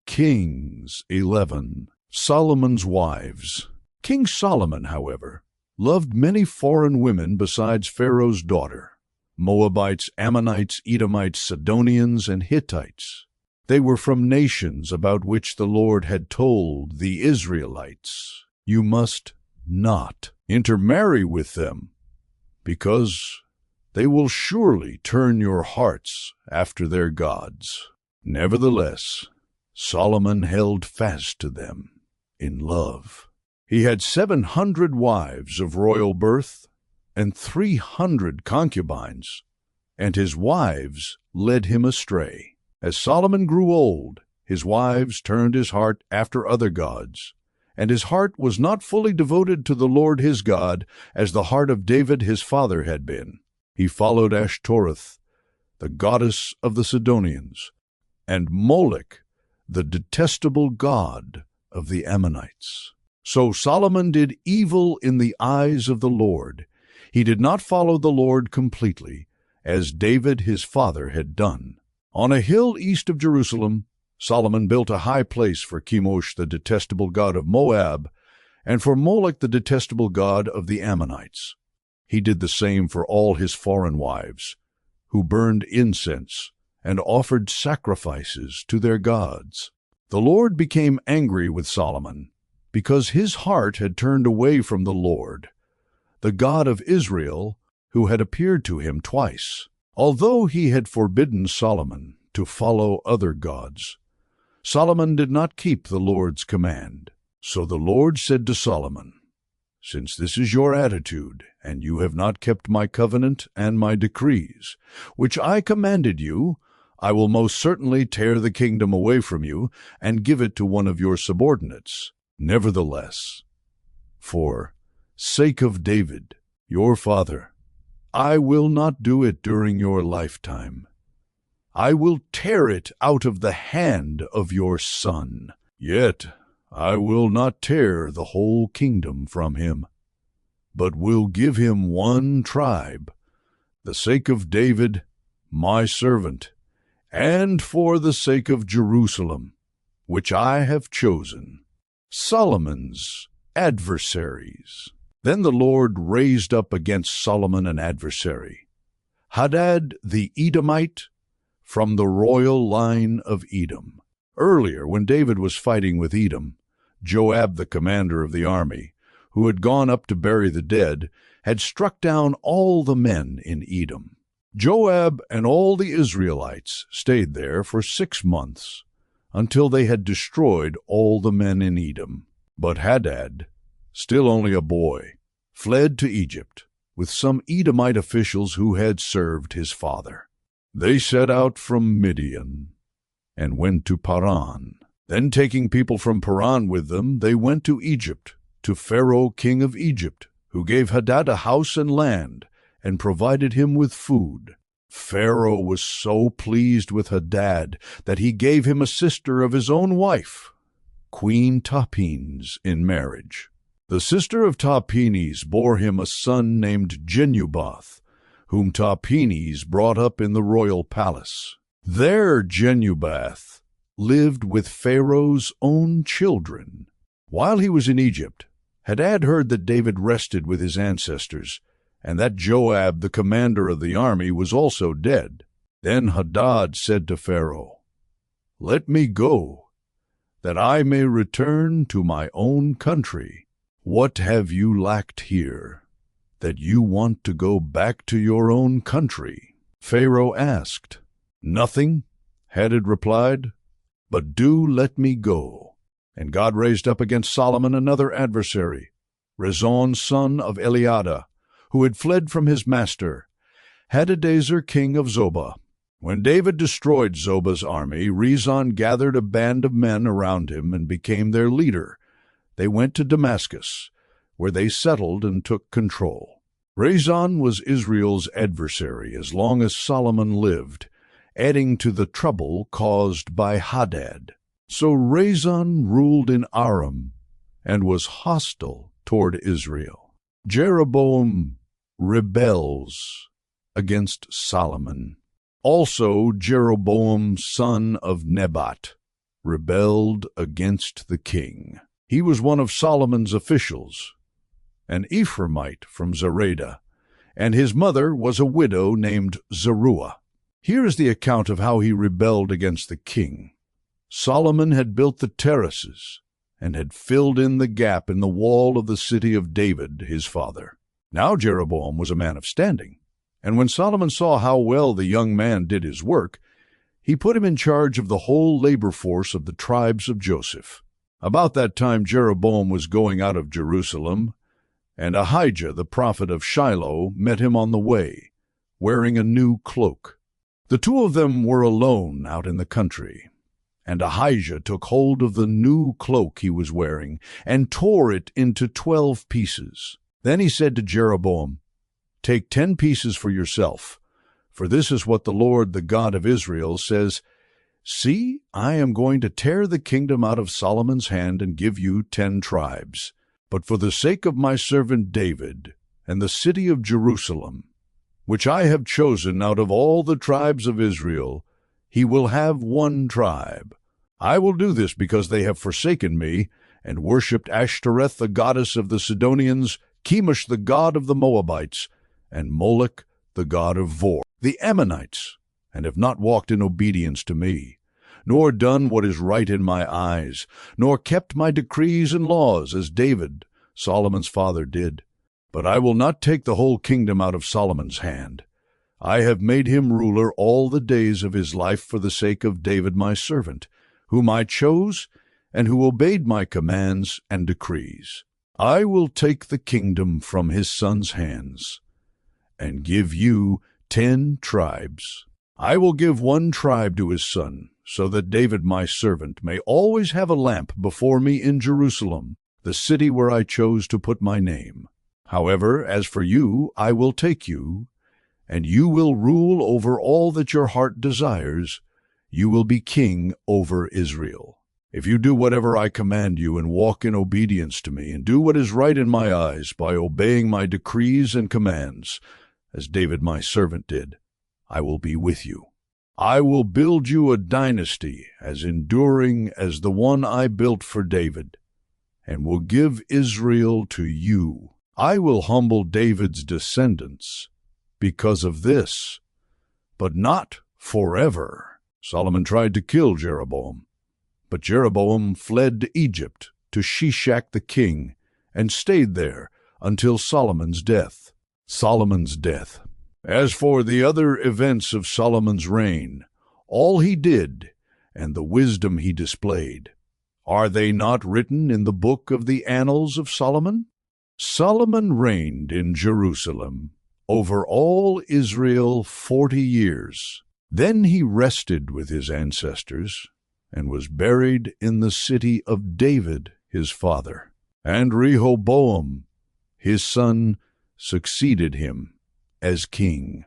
Kings 11. Solomon's wives. King Solomon, however, loved many foreign women besides Pharaoh's daughter: Moabites, Ammonites, Edomites, Sidonians, and Hittites. They were from nations about which the Lord had told the Israelites, "You must not intermarry with them, because they will surely turn your hearts after their gods." Nevertheless, Solomon held fast to them in love. He had 700 wives of royal birth and 300 concubines, and his wives led him astray. As Solomon grew old, his wives turned his heart after other gods, and his heart was not fully devoted to the Lord his God as the heart of David his father had been. He followed Ashtoreth, the goddess of the Sidonians, and Molech, the detestable god of the Ammonites. So Solomon did evil in the eyes of the Lord. He did not follow the Lord completely, as David his father had done. On a hill east of Jerusalem, Solomon built a high place for Chemosh, the detestable god of Moab, and for Molech, the detestable god of the Ammonites. He did the same for all his foreign wives, who burned incense and offered sacrifices to their gods. The Lord became angry with Solomon, because his heart had turned away from the Lord, the God of Israel, who had appeared to him twice. Although he had forbidden Solomon to follow other gods, Solomon did not keep the Lord's command. So the Lord said to Solomon, "Since this is your attitude, and you have not kept my covenant and my decrees, which I commanded you, I will most certainly tear the kingdom away from you and give it to one of your subordinates. Nevertheless, for sake of David, your father, I will not do it during your lifetime. I will tear it out of the hand of your son. Yet I will not tear the whole kingdom from him, but will give him one tribe, the sake of David, my servant, and for the sake of Jerusalem, which I have chosen." Solomon's adversaries. Then the Lord raised up against Solomon an adversary, Hadad the Edomite, from the royal line of Edom. Earlier, when David was fighting with Edom, Joab, the commander of the army, who had gone up to bury the dead, had struck down all the men in Edom. Joab and all the Israelites stayed there for 6 months, until they had destroyed all the men in Edom. But Hadad, still only a boy, fled to Egypt with some Edomite officials who had served his father. They set out from Midian and went to Paran. Then, taking people from Paran with them, they went to Egypt, to Pharaoh king of Egypt, who gave Hadad a house and land and provided him with food. Pharaoh was so pleased with Hadad that he gave him a sister of his own wife, Queen Tahpenes, in marriage. The sister of Tahpenes bore him a son named Genubath, whom Tahpenes brought up in the royal palace. There Genubath lived with Pharaoh's own children. While he was in Egypt, Hadad heard that David rested with his ancestors, and that Joab, the commander of the army, was also dead. Then Hadad said to Pharaoh, "Let me go, that I may return to my own country. What have you lacked here, that you want to go back to your own country?" Pharaoh asked. "Nothing," Hadad replied, "but do let me go." And God raised up against Solomon another adversary, Rezon son of Eliada, who had fled from his master, Hadadezer king of Zobah. When David destroyed Zobah's army, Rezon gathered a band of men around him and became their leader. They went to Damascus, where they settled and took control. Rezon was Israel's adversary as long as Solomon lived, adding to the trouble caused by Hadad. So Rezon ruled in Aram and was hostile toward Israel. Jeroboam rebels against Solomon. Also Jeroboam son of Nebat rebelled against the king. He was one of Solomon's officials, an Ephraimite from Zeredah, and his mother was a widow named Zeruiah. Here is the account of how he rebelled against the king. Solomon had built the terraces and had filled in the gap in the wall of the city of David, his father. Now Jeroboam was a man of standing, and when Solomon saw how well the young man did his work, he put him in charge of the whole labor force of the tribes of Joseph. About that time Jeroboam was going out of Jerusalem, and Ahijah the prophet of Shiloh met him on the way, wearing a new cloak. The two of them were alone out in the country, and Ahijah took hold of the new cloak he was wearing and tore it into 12 pieces. Then he said to Jeroboam, "Take 10 pieces for yourself, for this is what the Lord, the God of Israel, says, See, I am going to tear the kingdom out of Solomon's hand and give you 10 tribes. But for the sake of my servant David and the city of Jerusalem, which I have chosen out of all the tribes of Israel, he will have 1 tribe. I will do this because they have forsaken me and worshipped Ashtoreth, the goddess of the Sidonians, Chemosh, the god of the Moabites, and Moloch, the god of Vor, the Ammonites, and have not walked in obedience to me, nor done what is right in my eyes, nor kept my decrees and laws, as David, Solomon's father, did. But I will not take the whole kingdom out of Solomon's hand. I have made him ruler all the days of his life for the sake of David my servant, whom I chose and who obeyed my commands and decrees. I will take the kingdom from his son's hands and give you 10 tribes. I will give 1 tribe to his son, so that David my servant may always have a lamp before me in Jerusalem, the city where I chose to put my name. However, as for you, I will take you, and you will rule over all that your heart desires. You will be king over Israel. If you do whatever I command you and walk in obedience to me and do what is right in my eyes by obeying my decrees and commands, as David my servant did, I will be with you. I will build you a dynasty as enduring as the one I built for David, and will give Israel to you. I will humble David's descendants because of this, but not forever." Solomon tried to kill Jeroboam, but Jeroboam fled to Egypt to Shishak the king and stayed there until Solomon's death. Solomon's death. As for the other events of Solomon's reign, all he did and the wisdom he displayed, are they not written in the book of the Annals of Solomon? Solomon reigned in Jerusalem over all Israel 40 years. Then he rested with his ancestors and was buried in the city of David his father. And Rehoboam his son succeeded him as king.